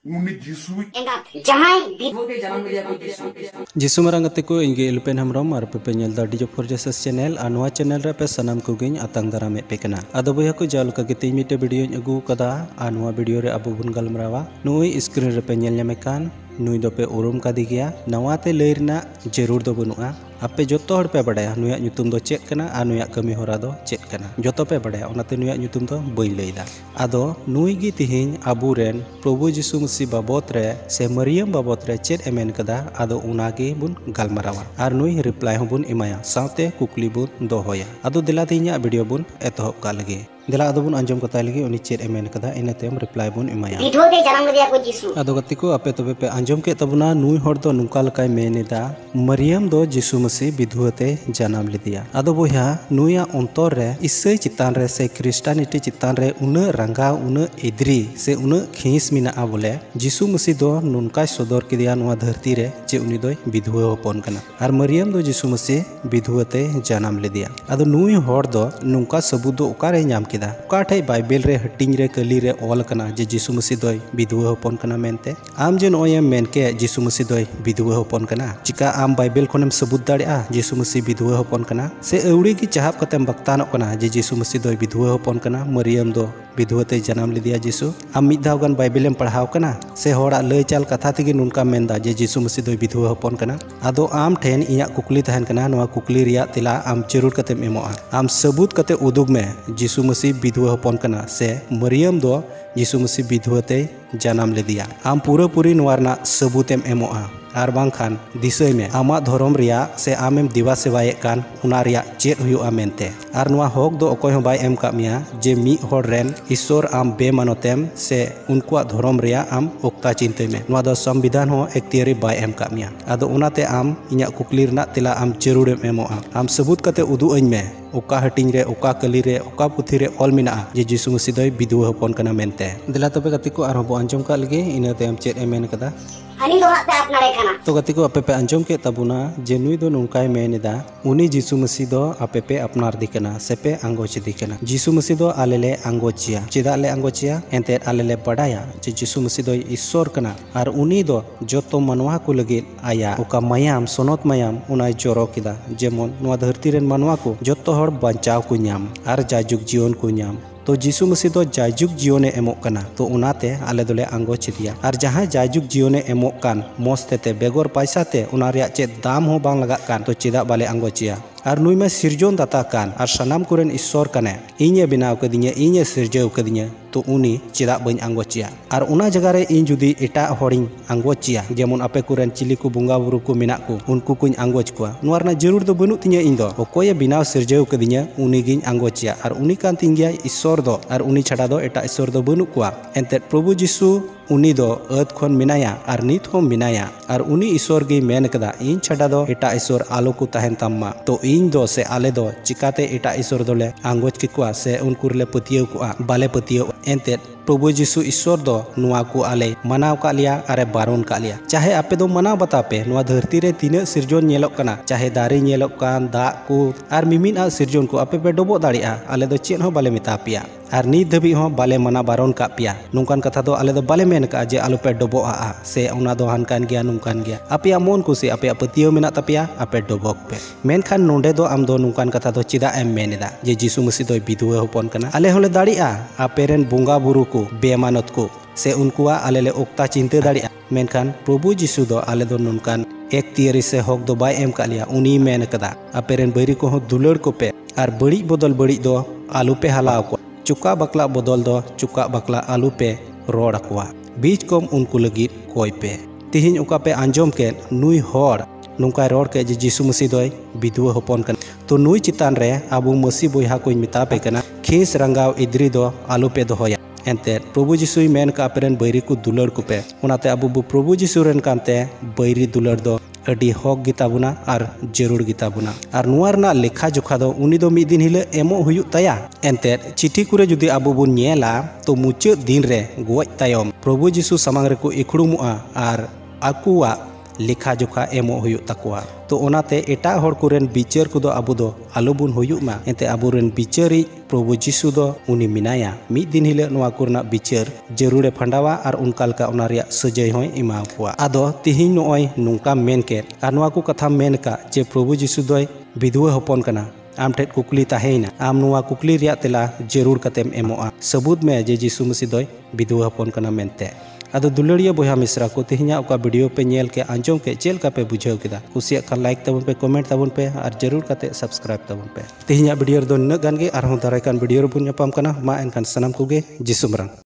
जिसु मारंग गते को इंगे इलपेन हमरम और पे पेनल दा डीजो फॉर जस्टिस चैनल आ नोआ चैनल रे पे सनम कोगिन अतंग दारामे पे कना आदो बया को जाल का गते मिटे वीडियो अगु कदा आ नोआ वीडियो रे अबु बुन गलमरावा नुई स्क्रीन रे पे नेल ᱧᱟᱢᱮ कान नुई दो पे उरुम का दिगिया नवाते लैरना जरूर दो बनुआ आपे जोतो हड़ पे बड़ाया नुया ᱧᱩᱛᱩᱢ दो चेक कना आ नुया कमी होरा दो चेक कना जोतो पे बड़ाया ओनाते नुया ᱧᱩᱛᱩᱢ दो बई लैदा आदो नुई गी तिहिन अबुरेन प्रभु यीशु मसीह बाबत रे से मरियम बाबत रे चेक एमेन कदा आदो उनागे बुन गलमरावा आर नुई रिप्लाई हो बुन इमाया साथे कुकली बुन दोहोया आदो दिला तिहिना वीडियो बुन एतहब का लगे दिला आदो बुन अंजम कता लगे उनी चेक एमेन कदा इनातेम रिप्लाई बुन इमाया विधवा के जन्म दिया को यीशु आदो गति को आपे तबे पे अंजम के तबना नुई हर दो नुका लकाय मेनेदा मरियम दो यीशु मसीह विधुवते जन्म लिदिया आदो बोया नुया अंतर रे इससे चितान रे से क्रिस्टियानिटी चितान रे उन रंगा उन इद्री से उन खीस मिना बोले यीशु मसीह दो नुनका सदर किदिया नुआ धरती रे जे उनी दो विधुवा होपन कना आर मरियम दो यीशु मसीह विधुवते जन्म लिदिया आदो नुई हर दो नुनका सबूत दो ओकारे नाम किदा ओकाठे बाइबल रे हटिंग रे कली रे ऑल कना जे यीशु मसीह दो विधुवा होपन कना मेनते आम जे नोय मेन के यीशु मसीह दो विधुवा होपन कना चिका आम बाइबल कोनेम सबूत दाड़िया यीशु मसीह विधुवा होपन कना से अवड़ी की चाहब कतेम बक्तानों कना जे यीशु मसीह दो विधुवा होपन कना मरियम दो विधुवते जन्म लिदिया यीशु आम मिद धाव गन बाइबलेम पढ़ाव कना से होड़ा लय चाल कथा तेगे नुनका मेनदा जे यीशु मसीह दो विधुवा होपन कना आदो आम ठेन इया कुकली तहन कना नोआ कुकली रिया तिला आम जरूर कतेम एमोआ आम सबूत कते उदुग में यीशु मसीह विधुवा होपन कना से मरियम दो यीशु मसीह विधुवते जन्म लिदिया आम पूरा पूरी नोआरना सबूतेम एमोआ आर बांखान दिसय में आमा धर्म रिया से आमेम दिवा सेवाये कान उना रिया चेत हुयुआ मेनते आर नुआ हक दो अकोय हो बाय एम कामिया जे मी हर रेन ईश्वर आम बेमानोतेम से उनकुआ धर्म रिया आम ओक्ता चिंते में नुआ दो संविधान हो एक्तियारी बाय एम कामिया आदो उनाते आम इnya कुकली रना तिला आम जरूरेम एमोआ आम सबूत कते उदु अñ में ओका हटिंग रे ओका कली रे ओका पुथी रे ऑल मिना जे यीशु मसीह दो विधुवा होपन कना मेनते दिला तबे गति को आर हो अंजम का लगे इनाते हम चेत एमेन कदा हनी दो हाथ पे अपनारे खाना तो गति को आपे पे अंजम के तबुना जे नुई दो नुनकाय मेनेदा उनी यीशु मसीह दो आपे पे अपनार दिकना से पे आंगोच दिकना यीशु मसीह दो आलेले आंगोचिया चेदा ले आंगोचिया एंते आलेले बड़ाया जे यीशु मसीह दो ईश्वर कना आर उनी दो जोतो मनवा को लगे आया ओका मायाम सोनत मायाम उनाय जोरो किदा जेमन नुआ धरती रेन मनवा को जोतो हर बचाव को नाम आर जाजुग जीवन को नाम तो यीशु मसीह दो जायजुग जीवने एमोक कना तो उनाते आले दोले आंगोच दिया आर जहां जायजुग जीवने एमोक कान मोस्तेते बेगोर पैसा ते उना रिया चे दाम हो बांग लगा कान तो चेदा बाले आंगोचिया आर नुई में सिरजोन दाता कान आर सनाम कुरेन ईश्वर कने इnye बिनाव कदिnya इnye सिरजव कदिnya तो उनी चेदा बई आंगोचिया आर उना जगह रे इन जुदी एटा हॉरिंग आंगोचिया जेमन आपे कुरेन चिली को बुंगा बुरु को मिना को उनको कुछ आंगोच को नुआरना जरूर दो बनु तिnya इन दो ओकोय बिनाव सिरजव कदिnya उनी गिन आंगोचिया आर उनी कान तिंगिया ईश्वर दो आर उनी छाड़ा दो एटा ईश्वर दो बनु को एंते प्रभु यीशु उनी दो अर्थ खन मिनाया आर नित हो मिनाया आर उनी ईश्वर गे मेन कदा इन छाड़ा दो एटा ईश्वर आलो को तहन तम्मा तो इन दो से आले दो चिकाते एटा ईश्वर दोले आंगोच के कुआ से उनकुरले पतियो कुआ बाले पतियो एंते प्रभु यीशु ईश्वर दो नुआ को आले मनाव का लिया अरे बारोन का लिया चाहे आपे दो मनाव बता पे नुआ धरती रे तीन सिरजोन नेलोक कना चाहे दारे नेलोक कान दा को आर मिमिन आ सिरजोन को आपे पे डोबो दाड़िया आले दो चेन हो बाले मिता पिया आर नी धबी हो बाले मना बारोन का पिया नुकान कथा दो आले दो बाले मेन का जे आलो पे डोबो आ से उना दो हानकान गया नुकान गया आपे मोन कुसी आपे पतियो मेना तपिया आपे डोबोक पे मेन खान नोंडे दो आम दो नुकान कथा दो चिदा एम मेनेदा जे यीशु मसीह दो विधुवा होपन कना आले होले दाड़िया आपे रेन बुंगा बुरु को बेमानत को से उनकुआ आले ले ओक्ता चिंते दाड़िया मेनखान प्रभु यीशु दो आले दो नुनकान एक तियरी से हक दो बाय एम का लिया उनी मेन कदा आपे रेन बैरी को हो दुलड़ को पे आर बड़ी बदल बड़ी दो आलू पे हलाव को चुका बकला बदल दो चुका बकला आलू पे रोड अकुआ बीच कम उनको लगी कोई पे तिहिन उका पे अंजम के नुई होड़ नुका रोड के जे यीशु मसीह दो विधुवा होपन कन तो नुई चितान रे आबू मसीह बोहा को मिता पे कना खीस रंगाव इद्री दो आलू पे दोहोया एंते प्रभु यीशु मेन का पेरन बैरी को दुलड़ को पे उनाते आबू प्रभु यीशु रेन कानते बैरी दुलड़ दो अडी हक गिताबुना आर जरूर गिताबुना आर नुआरना लेखा जोखा दो उनी दो मिद दिन हिले एमो हुयु तया एंते चिठी कुरे जुदी आबो बुन नेला तो मुचाद दिन रे गोज तायम प्रभु यीशु सामांग रे को इखड़ुमुआ आर आकुआ लेखा जोखा एमो हुयुग ताकोआ। तो ओनाते एटा हर कुरेन बिचार कुदो आबो दो आलोबुन हुयुग मा एते आबोरेन बिचारी प्रभु जिसु दो उनी मिनाया मिद दिन हिले नोआ कुरना बिचार जरूरे फंडावा और उनका लका ओना रिया सजाय होय एमा कोआ। आदो तिहिन नोय नुंका मेन के आ नोआ को कथा मेन का जे प्रभु जिसु दोय विधवा हपन कना। आम ठेठ कुकली ताहेना आम नोआ कुकली रिया तेला जरूर कतेम एमोआ सबूत में जे जिसु मसीह दोय विधवा हपन कना मेनते। आदो दुलड़िया बया मिश्रा को तिहिना ओका वीडियो पे नेल के आंजम के चेल का पे बुझाव केदा कुसिया खान लाइक तबन पे कमेंट तबन पे और जरूर कते सब्सक्राइब तबन पे। तिहिना वीडियो दो न गान गे आरहों दाराय कान वीडियो रबुन ᱧᱟᱯᱟᱢ ᱠᱟᱱᱟ मा एनखान सनाम कोगे जिसु मरंग।